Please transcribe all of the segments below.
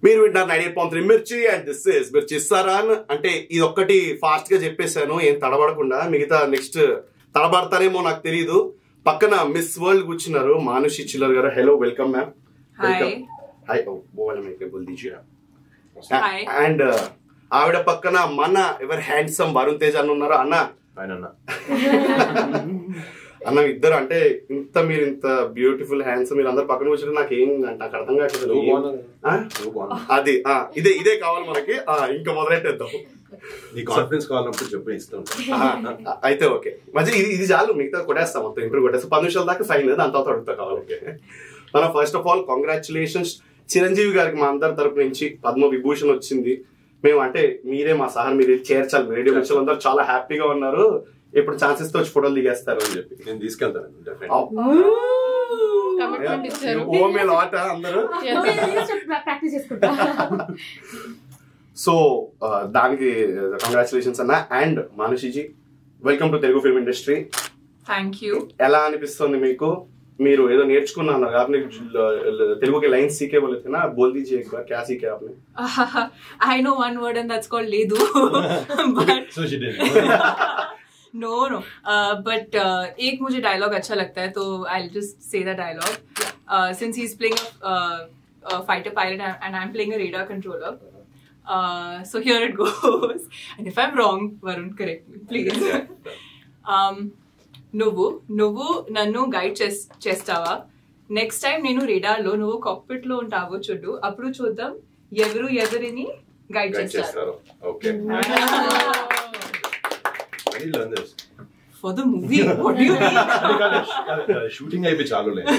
మీరు వింటారు 98.3 మిర్చి అండ్ దిస్ ఇస్ మిర్చి సరాన్. అంటే ఇది ఒక్కటి ఫాస్ట్ గా చెప్పేశాను, ఏం తడబడకుండా. మిగతా నెక్స్ట్ తడబడతారేమో నాకు తెలియదు. పక్కన మిస్ వరల్డ్ కూర్చున్నారు మానుషి చిల్లర్ గారు. Hello, welcome ma'am. Hi. And ఆవిడ పక్కన మన ఎవరు హ్యాండ్సమ్ వరుణ్ తేజ్ అన్న ఉన్నారు. అన్న అన్న ఇద్దరు అంటే మీరు ఇంత బ్యూటిఫుల్ హ్యాండ్సమ్ మీరు అందరు పక్కన కూర్చుంటే నాకు అర్థం కావట్లేదు. అది ఇదే కావాలి మనకి. ఇంకా మొదలెట్టేద్దాం. అయితే ఓకే, మంచి ఇది చాలు. మిగతా కొట్టేస్తాం, మొత్తం ఇంటర్వ్యూ కొట్టేస్తాం. 10 నిమిషాల దాకా ఫైన్, దాని తర్వాత అడుగుతా కావాలి. మన first of all congratulations Chiranjeevi గారికి మా అందరి తరపు నుంచి పద్మ విభూషణ్ వచ్చింది. మేము అంటే మీరే మా సహార్, మీరు చేర్చాలి. రేడియో మిర్చిలు అందరూ చాలా హ్యాపీగా ఉన్నారు. ఎప్పుడు ఛాన్సెస్ తో వచ్చి ఫోటోలు దిగేస్తారు అని చెప్పి నేను తీసుకెళ్తాను. సో దానికి కంగ్రాచులేషన్స్ అన్న. And మానుషిజీ, welcome to Telugu film industry. Thank you. ఎలా అనిపిస్తుంది మీకు? మీరు ఏదో నేర్చుకున్నారు आपने तेलुगु के लाइन सीखे बोले थे ना, बोल दीजिए एक बार, क्या सीखे आपने? I know one word and that's called ledu. But so she did. No. But एक मुझे डायलॉग अच्छा लगता है, तो I'll just say the dialogue. Since he's playing a fighter pilot and I'm playing a radar controller. So here it goes. And if I'm wrong, Varun, correct me, please. నువ్వు నన్ను guide చేస్తావా? Next time నేను radar లో నువ్వు cockpit లో ఉంటావో చూడు, అప్పుడు చూద్దాం ఎవరిని గైడ్ చేస్తారు. For the movie, what do you mean? Shooting అయిపోయి చాలు లేదు.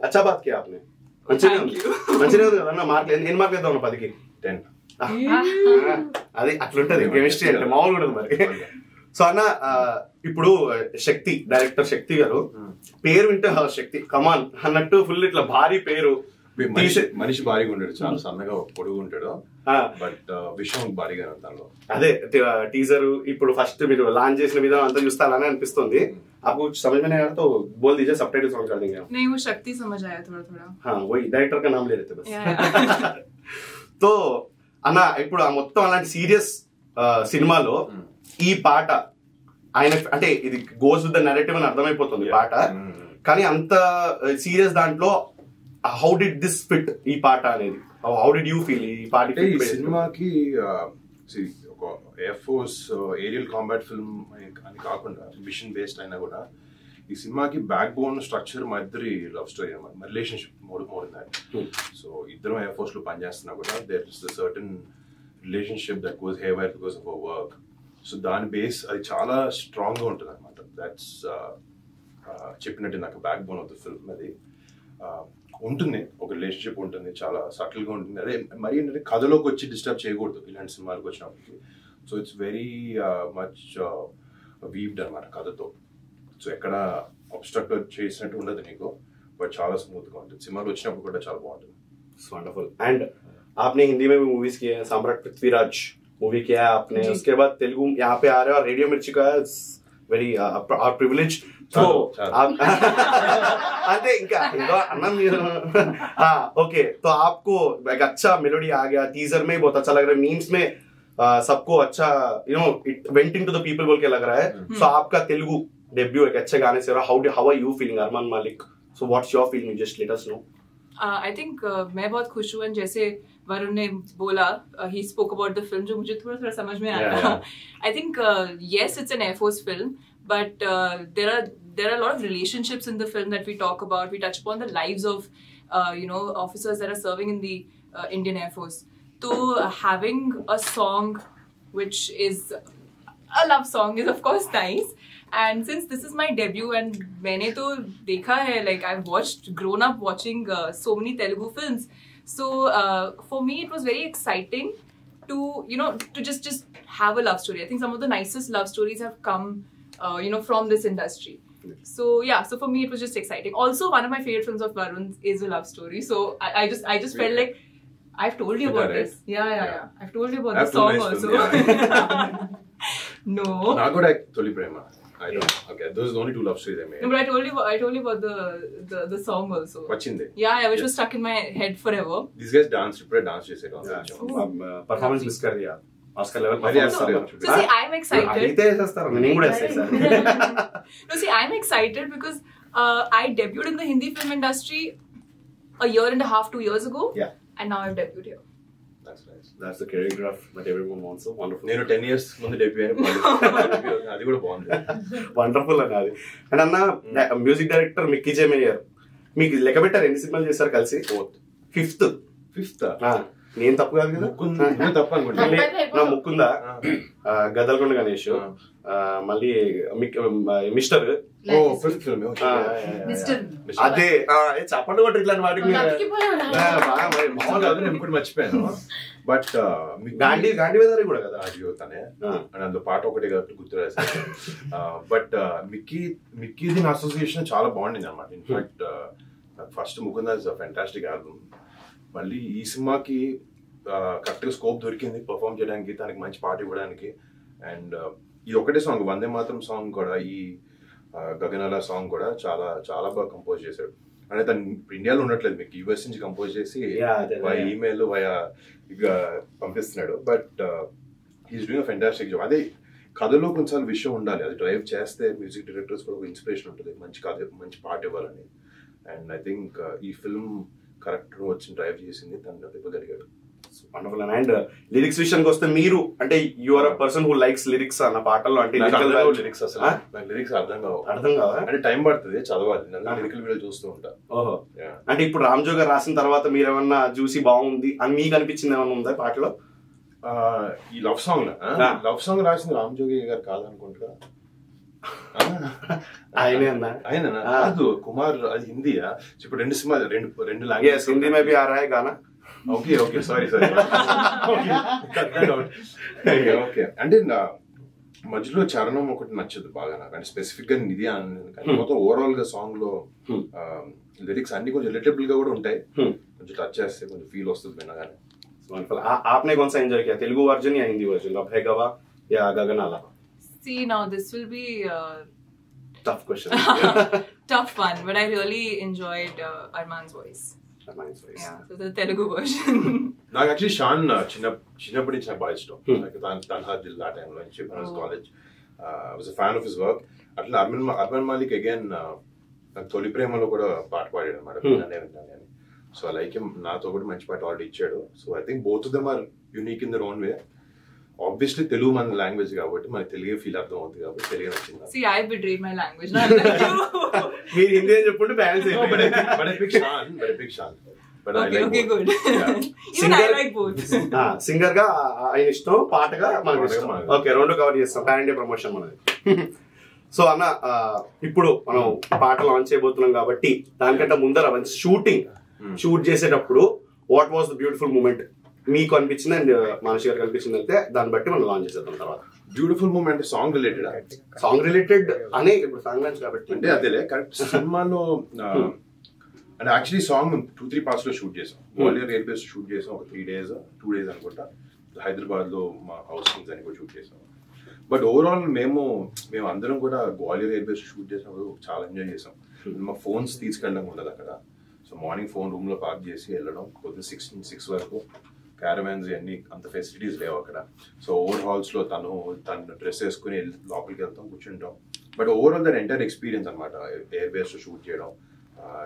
अच्छा बात किया आपने. మంచిగా ఉంది కదా. మార్క్ ఎన్ని మార్కులు ఇద్దాం? 10కి 10. అది అట్లుంటది కెమిస్ట్రీ అంటే, మామూలు కూడా మరి. సో అన్న, ఇప్పుడు శక్తి డైరెక్టర్ శక్తి గారు పేరు వింటే శక్తి కమాన్ అన్నట్టు ఫుల్ ఇట్లా భారీ పేరు. మనిషి భారీగా ఉంటాడు, చాలా సన్నగా పొడుగు ఉంటాడు, బట్ విషయం భారీగా దానిలో. అదే టీజర్ ఇప్పుడు ఫస్ట్ మీరు లాంచ్ చేసిన విధానం అంతా చూస్తే అలానే అనిపిస్తుంది. आपको समझ में नहीं आया तो बोल दीजिए, सबटाइटल्स ऑन कर देंगे. नहीं, वो शक्ति समझ आया थोड़ा. हाँ, वही डायरेक्टर का नाम ले रहे थे बस. तो అన్న, ఇప్పుడు ఆ మొత్తం అలాంటి సీరియస్ సినిమాలో ఈ పాట ఆయన అంటే ఇది గోస్ విత్ ద నరేటివ్ అని అర్థమైపోతుంది పాట, కానీ అంత సీరియస్ దాంట్లో హౌ డిడ్ దిస్ ఫిట్ ఈ పాట అనేది? హౌ డిడ్ యూ ఫీల్ ఈ పాట? ఈ సినిమాకి ఒక air force aerial combat film అని కాకుండా మిషన్ బేస్డ్ అయినా కూడా ఈ సినిమాకి బ్యాక్ బోన్ స్ట్రక్చర్ మా ఇద్దరి లవ్ స్టోరీ అన్నమాట, మా రిలేషన్షిప్ మోర్ దాట్. సో ఇద్దరం ఎయిర్ ఫోర్స్ లో పనిచేస్తున్నా కూడా there is certain relationship that goes haywire because of our work. So దాని బేస్ అది చాలా స్ట్రాంగ్ గా ఉంటుంది అనమాట. దాట్స్ చెప్పినట్టు నాకు backbone of the film. అది ఉంటుంది, ఒక రిలేషన్షిప్ ఉంటుంది, చాలా సటిల్ గా ఉంటుంది. అదే మరి ఏంటంటే కథలోకి వచ్చి డిస్టర్బ్ చేయకూడదు ఇలాంటి సినిమాలకు వచ్చినప్పటికి. So it's very much weaved అనమాట కథతో. సో ఎక్కడ అబ్స్ట్రక్ట్ చేసినట్టు ఉండదు నీకు, బట్ చాలా స్మూత్ గా ఉంటుంది. సినిమాలు వచ్చినప్పుడు కూడా చాలా బాగుంటుంది. వండర్ఫుల్. అండ్ आपने हिंदी में भी मूवीज किए हैं, सम्राट पृथ्वीराज मूवी किया है आपने, उसके बाद तेलुगु यहाँ पे आ रहे हो और रेडियो मिर्ची का वेरी प्रिविलेज. तो అంటే ఇంకా అన్న మీరు ओके, तो आपको एक अच्छा मेलोडी आ गया, टीजर में बहुत अच्छा लग रहा है, मीम्स में सबको अच्छा it went into the people बोल के लग रहा है. सो आपका तेलुगु डेब्यू एक अच्छे गाने से रहा. हाउ आर यू फीलिंग अरमान मालिक? So what's your feeling? Just let us know. I think मैं बहुत खुश हूँ. जैसे वरुण ने बोला, he spoke about the film, जो मुझे थोड़ा समझ में आया. I think yes, it's an Air Force film, but there are a lot of relationships in the film that we talk about. We touch upon the lives of officers that are serving in the Indian Air Force. So having a song which is a love song is of course nice. And since this is my debut and मैंने तो देखा है, like I've grown up watching so many Telugu films. So for me it was very exciting to just have a love story. I think some of the nicest love stories have come from this industry. So yeah, so for me it was just exciting. Also, one of my favorite films of Varun's is a love story. So I just felt like I've told you about this. Yeah. I've told you about the song also. No. నాకు కూడా తొలి ప్రేమ I don't. Okay, those are the only 2 love stories I made. No, but I told you about the song also. Vachinde. Yeah, which was stuck in my head forever. These guys dance, dance చేసేది performance miss కర్ దియా Oscar level మరి So అసలు see, I'm excited. అయితే చేస్తారు నేను కూడా చేస్తాను. No, see, I'm excited because I debuted in the Hindi film industry a year and a half, 2 years ago. Yeah. And now I've debuted here. That's nice. That's the career graph that everyone wants. So wonderful. నేను 10 years ముందు debut అయిన అది కూడా బాగుంది. Wonderful అని అది. And అన్న music director Mickey జే mayor మీకు లెక్క పెట్టారు ఎన్ని సినిమాలు చేశారు కలిసి? 5th. నేను తప్పు కాదు కదా, తప్ప అనుకుంటా. నా ముక్కుందా, గదల్కొండ గణేష్, మళ్ళీ మిస్టర్, అదే చప్పట్లు కొట్టు ఇట్లాంటి వాటికి మర్చిపోయాను. బట్ గాంధీ వేదారి కూడా కదా అది తనే, అండ్ అందులో పాట ఒకటి గుర్తురాశాను. బట్ మిక్కీది అసోసియేషన్ చాలా బాగుండింది అనమాట. In fact first Mukunda is a fantastic album. మళ్ళీ ఈ సినిమాకి కరెక్ట్గా స్కోప్ దొరికింది పర్ఫామ్ చేయడానికి, తనకి మంచి పాట ఇవ్వడానికి. అండ్ ఈ ఒకటే సాంగ్ వందే మాత్రం సాంగ్ కూడా, ఈ గగనాల సాంగ్ కూడా చాలా చాలా బాగా కంపోజ్ చేశాడు. అంటే తను ఇండియాలో ఉండట్లేదు, మీకు యూఎస్ నుంచి కంపోజ్ చేసి ఈమెయిల్ ఇక పంపిస్తున్నాడు. But he's doing a fantastic job. అదే కథలో కొంచెం విషయం ఉండాలి, అది డ్రైవ్ చేస్తే మ్యూజిక్ డైరెక్టర్స్ కూడా ఒక ఇన్స్పిరేషన్ ఉంటుంది మంచి కథ మంచి పాట ఇవ్వాలని. అండ్ ఐ థింక్ ఈ ఫిల్మ్ కరెక్ట్ వచ్చి డ్రైవ్ చేసింది, తను ఇవ్వగలిగాడు. వండర్ఫుల్. అండ్ లిరిక్స్ విషయానికి వస్తే మీరు అంటే you are a person who likes lyrics అన్న పాటల్లో అంటే లిరిక్స్ అసలు నాకు లిరిక్స్ అర్థం కావా అంటే టైం పడుతుంది చదవాలి, లిరికల్ వీడియో చూస్తూ ఉంటా. ఓహో, అంటే ఇప్పుడు రామ్ జోగర్ రాసిన తర్వాత మీరు ఏమన్నా చూసి బాగుంది అని మీకు అనిపించింది ఏమన్నా ఉందా పాటలో? ఈ లవ్ సాంగ్ రాసింది రామ్ జోగి గారు కాదనుకుంటా. ఆయన కాదు, కుమార్. అది హిందీయా? ఇప్పుడు 2 సినిమాలు, 2 లాంగ్వేజ్. హిందీ మే భీ ఆ రహా హై గానా. Okay sorry okay. అంటే మధ్యలో చరణం ఒకటి నచ్చదు బాగా నాకు, అంటే స్పెసిఫిక్ గా నిధి అని కానీ మొత్తం ఓవరాల్ గా సాంగ్ లో లిరిక్స్ అన్ని కొంచెం రిలేటబుల్ గా కూడా ఉంటాయి, కొంచెం టచ్ చేస్తే కొంచెం ఫీల్ వస్తుంది వినగానే. आपने कौन सा एंजॉय किया, तेलुगु वर्जन या हिंदी वर्जन, लव है गवा या गगनाला? See, now this will be tough question. tough one, but I really enjoyed Arman's voice. Yeah, so the Telugu version. నాకు యాక్చువల్లీ షాన్ చిన్నప్పటి నుంచి నాకు బాగా ఇష్టం. తన్హా దిల్ ఆ టైంలో నుంచి college was a fan of his work. అట్లా అర్మన్ మాలిక్ అగైన్ నాకు తొలి ప్రేమలో కూడా పాట పాడాడు అనమాట, విన్నాను. సో లైక్ నాతో కూడా మంచి పాట ఆల్రెడీ ఇచ్చాడు. So I think both of them are unique in their own way. Obviously Telugu మన లాంగ్వేజ్ కాబట్టి మనకి తెలుగే ఫీల్ అర్థం అవుతుంది కాబట్టి తెలుగు నచ్చింది. See, I betrayed my language. మీరు హిందీ అని చెప్పుకుంటే బ్యాలెన్స్ అయిపోయింది. But I pick Shan. But I like okay, good. Even I like both. Singer గా ఆయన ఇష్టం, పాటగా మనకి ఇష్టం. ఓకే, 2 కవర్ చేస్తాం. పాన్ ఇండియా ప్రమోషన్ మనది. సో అన్న, ఇప్పుడు మనం పాట లాంచ్ చేయబోతున్నాం కాబట్టి దానికంటే ముందర షూట్ చేసేటప్పుడు what was the beautiful moment మీకు అనిపించింది అండ్ మానసి గారికి అనిపించింది అయితే దాన్ని బట్టి మనం లాంచ్ చేసేద్దాం. తర్వాత బ్యూటిఫుల్ మూమెంట్ సాంగ్ రిలేటెడ్ అనే ఇప్పుడు సాంగ్ లాంచ్ కాబట్టి అంటే అదేలే కరెక్ట్. సినిమాలో అంటే యాక్చువల్లీ సాంగ్ 2-3 పార్ట్స్ లో షూట్ చేసాం. గ్వాలియర్ ఎయిర్ బేస్ షూట్ చేసాం ఒక 2 days అనుకుంటా. హైదరాబాద్ లో మా హౌసింగ్స్ అని కూడా షూట్ చేసాం. బట్ ఓవరాల్ మేము అందరం కూడా గ్వాలియర్ ఎయిర్ బేస్ షూట్ చేసినప్పుడు చాలా ఎంజాయ్ చేసాం. మా ఫోన్స్ తీసుకెళ్ళడం ఉండదు అక్కడ. సో మార్నింగ్ ఫోన్ రూమ్ లో పార్క్ చేసి వెళ్ళడం, పొద్దున్న 6 వరకు క్యారవాన్స్ అన్ని అంత ఫెసిలిటీస్ లేవు అక్కడ. సో ఓవర్ హాల్స్ లో తను డ్రెస్ వేసుకుని లోపలికి వెళ్తాం, కూర్చుంటాం. But overall that entire experience అనమాట, ఎయిర్ బేస్ లో షూట్ చేయడం,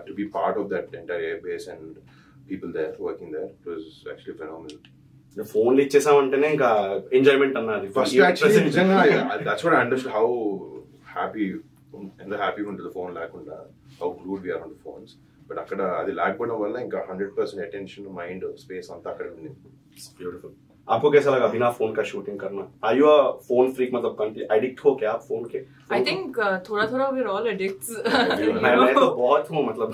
to be part of that entire air base and people there working there, it was actually phenomenal. ఫోన్లు ఇచ్చేసామంటేనే ఇంకా ఎంజాయ్మెంట్ అన్నది ఫస్ట్ యాక్చువల్లీ నిజంగా. That's what I understand how ఎంత హ్యాపీగా ఉంటుంది ఫోన్ లేకుండా, how glued we are on the phones. But అక్కడ అది లేకపోవడం వల్ల ఇంకా 100% అటెన్షన్, మైండ్, స్పేస్ అంతా అక్కడ ఉంది. ब्यूटीफुल. आपको कैसा लगा बिना फोन का शूटिंग करना? Are you a phone freak, मतलब एडिक्ट हो क्या आप फोन के? I think थोड़ा we're all addicts. मैं तो बहुत हूँ मतलब.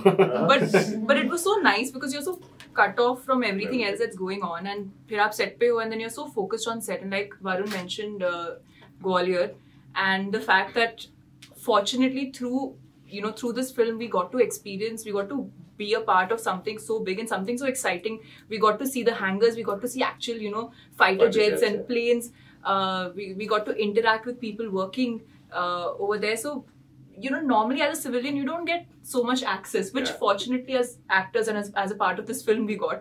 But it was so nice because you're so cut off from everything else that's going on, and फिर आप set पे हो and then you're so focused on set, and like Varun mentioned Gwalior, and the fact that fortunately through this film we got to be a part of something so big and something so exciting. We got to see the hangars, we got to see actual fighter jets and planes. We got to interact with people working over there. So, you know, normally as a civilian, you don't get so much access, which fortunately as actors and as a part of this film we got.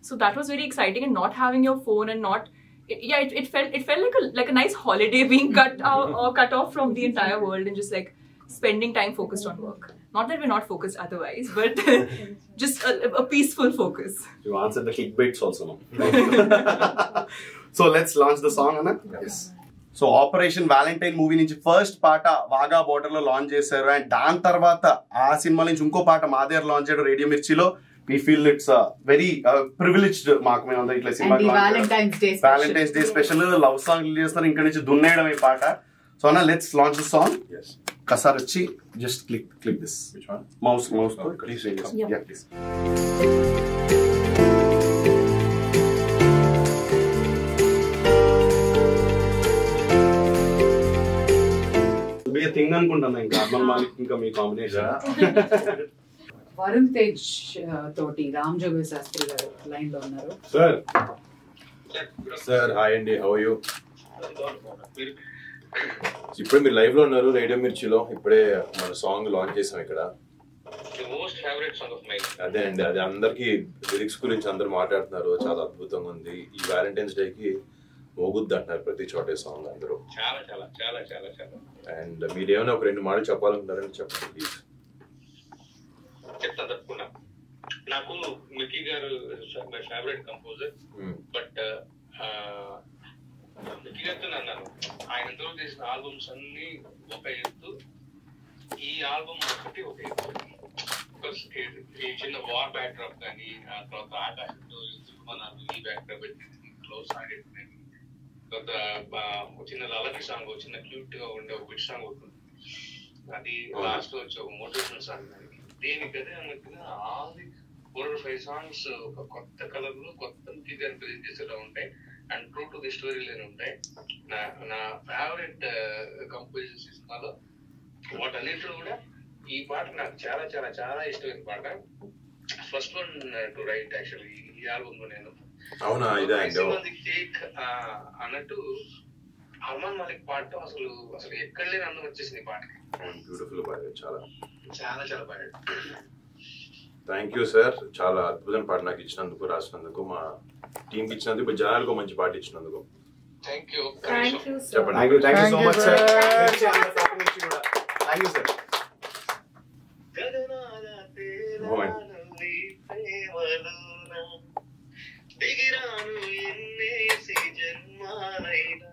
So that was very exciting, and not having your phone and not, it felt like a nice holiday being cut off from the entire world and just like spending time focused on work. Not that we're not focused otherwise, but just a peaceful focus. You answered the clickbaits also now. So let's launch the song, Anna. Yes. So Operation Valentine movie నుంచి first పాట Wagah border లో launch చేశారు, and దాని తర్వాత ఆ cinema నుంచి ఇంకో పాట మా దగ్గర లాంచ్ చేయడం రేడియో మిర్చిలో. We feel it's very privileged మాకు మేము ఇట్లా cinema Valentine's day special love song release చేస్తున్నారు, ఇక్కడ నుంచి దున్నేయడం ఈ పాట. సో అన్న let's launch the song. Qasr వచ్చి just click this mouse please. Thing అనుకుంటాను ఇంకా అర్మన్ మాలిక్ ఇంకా మీ కాంబినేషన్. వరుణ్ తేజ్ తోటి రామ్ జోగి శాస్త్రి గారు లైన్ లో ఉన్నారు. సార్ హాయ్ అండి, హౌ ఆర్ యూ? ఇప్పుడే మీరు లైవ్ లో ఉన్నారు రేడియో మిర్చిలో. ఇప్పుడే మన సాంగ్ లాంచ్ చేసాం ఇక్కడ. అదే అండి, అది అందరికి లిరిక్స్ గురించి అందరు మాట్లాడుతున్నారు, చాలా అద్భుతంగా ఉంది. ఈ వ్యాలంటైన్స్ డే కి మోగుద్ది అంటున్నారు ప్రతి చోటే సాంగ్ అందరూ. చాలా చాలా చాలా చాలా చాలా. అండ్ మీరేమైనా ఒక 2 మాటలు చెప్పాలనుకుంటారని చెప్పండి ప్లీజ్. చెప్తాను తప్పకుండా. నాకు మిక్కీ గారు my favourite composer, but Mickey గారితో అన్నాను, ఆయన ఇంతలో చేసిన ఆల్బమ్స్ అన్ని ఒక ఎత్తు, ఈ ఆల్బమ్ ఒకటి ఒక ఎత్తు. ఈ చిన్న వార్ బ్యాక్ డ్రాప్ కానీ, ఆ తర్వాత ఆకాశంతో ఈ బ్యాక్ డ్రాప్ క్లోజ్ ఆగేది, చిన్న లలకి సాంగ్, చిన్న క్యూట్ గా ఉండే ఒక బిట్ సాంగ్ అవుతుంది, అది లాస్ట్ వచ్చి ఒక మోటివేషనల్ సాంగ్. దీనికదే మధ్యన ఆల్ ది 4 or 5 సాంగ్స్ ఒక కొత్త కలర్ లో కొత్త ఫిగర్ ప్రెజెంట్ చేసేలా ఉంటాయి, and true to the story line ఉంటాయి. నా ఫేవరెట్ కంపోజిషన్ సినిమాలో వాటన్నిటిలో కూడా ఈ పాట నాకు చాలా చాలా చాలా ఇష్టమైన పాట. First one to right actually ఈ ఆల్బమ్ లో నేను. అవునా? టేక్ అన్నట్టు అర్మాన్ మాలిక్ పాట అసలు ఎక్కడ లేని అందం వచ్చేసింది ఈ పాటకి. బ్యూటిఫుల్ పాట, చాలా చాలా చాలా పాట. థ్యాంక్ యూ సార్, చాలా అద్భుతమైన పాట నాకు ఇచ్చినందుకు, రాసినందుకు, మా టీం ఇచ్చినందుకు, ఇప్పుడు జనాలకు మంచి పాట ఇచ్చినందుకు. Thank you. చెప్పండి. Thank you so much sir. Thank you sir. దిగిరాను ఎన్నేసి జన్మాలైనా,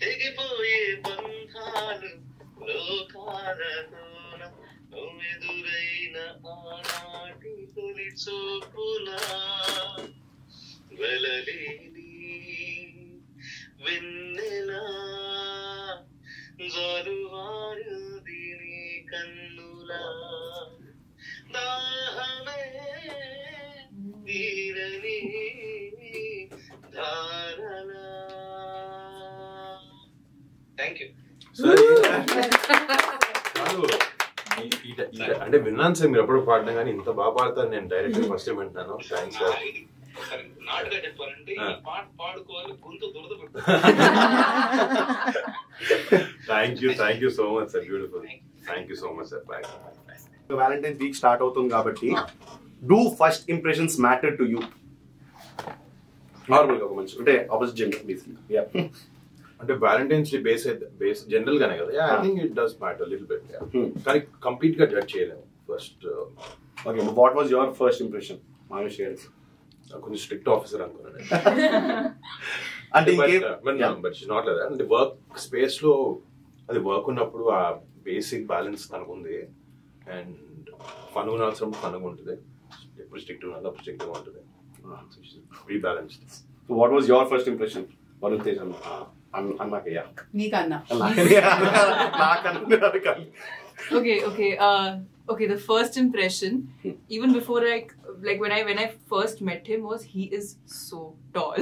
తెగిపోయే బంధాలు లోకాలలోన, నువ్వెదురైన ఆనాటి తొలి చూపులా, వెలలేని వెన్నెలా జారువారుది నీ కన్నులా, దాహమే తీరని ధారలా. Thank you. అంటే విన్నాను సార్ మీరు ఎప్పుడు పాడడం, కానీ ఇంత బాగా పాడతారు నేను డైరెక్ట్ ఫస్ట్ టైం వింటున్నాను. Thanks sir. నాటుగా చెప్పాలంటే ఈ పాట పాడుకోవాలి, గొంతు దురద పెడతారు. Thank you so much sir. Beautiful. Thank you so much sir. Bye. Valentine's week start అవుతుంది కాబట్టి do first impressions matter to you? Normal గా ఒక మంచి అంటే ఆపోజిట్ జెండర్ బేసిక్లీ. అంటే వ్యాలంటైన్స్ డే బేస్ జనరల్ గానే కదా. I think it does matter little bit, కానీ కంప్లీట్ గా జడ్జ్ చేయలేము first. Okay, what was your first impression? మావి షేర్. కొంచెం స్ట్రిక్ట్ ఆఫీసర్ అనుకున్నాను అంటే బట్ నాట్ లైక్ దట్. అంటే వర్క్ స్పేస్ లో అది వర్క్ ఉన్నప్పుడు ఆ బేసిక్ బ్యాలెన్స్ తనకుంది, అండ్ ఫన్ ఉన్నప్పుడు ఫన్గా ఉంటుంది, ఎప్పుడు స్ట్రిక్ట్ ఉన్నది అప్పుడు స్ట్రిక్ట్ గా ఉంటుంది. Rebalanced. So what was your first impression Varun Tej అన్నకయ్యా? నీకన్నా Okay, the first impression, even before like when I first met him, was he is so tall.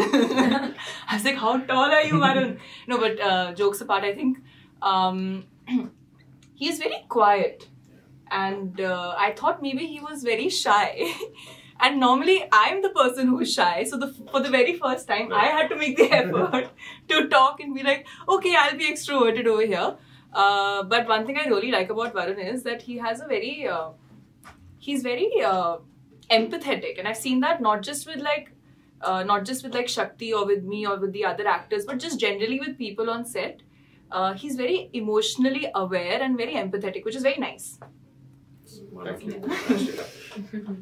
I was like, how tall are you, Varun? No, but jokes apart, I think he is very quiet, and I thought maybe he was very shy. And normally I'm the person who's shy. So for the very first time, I had to make the effort to talk and be like, okay, I'll be extroverted over here. But one thing I really like about Varun is that he has a very, he's very empathetic. And I've seen that not just with like Shakti or with me or with the other actors, but just generally with people on set. He's very emotionally aware and very empathetic, which is very nice.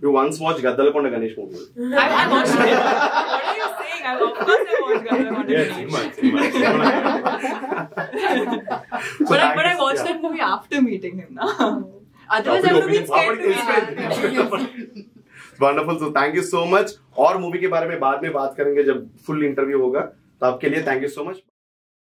You once watched Gaddalakonda Ganesh movie? I watched it. What are you saying? Of course I watched Gaddalakonda Ganesh. But I watched that movie after meeting him now. Otherwise I would have been scared to meet him. Wonderful. So thank you so much. और movie के बारे में बाद में बात करेंगे जब full interview होगा. तो आपके लिए thank you so much.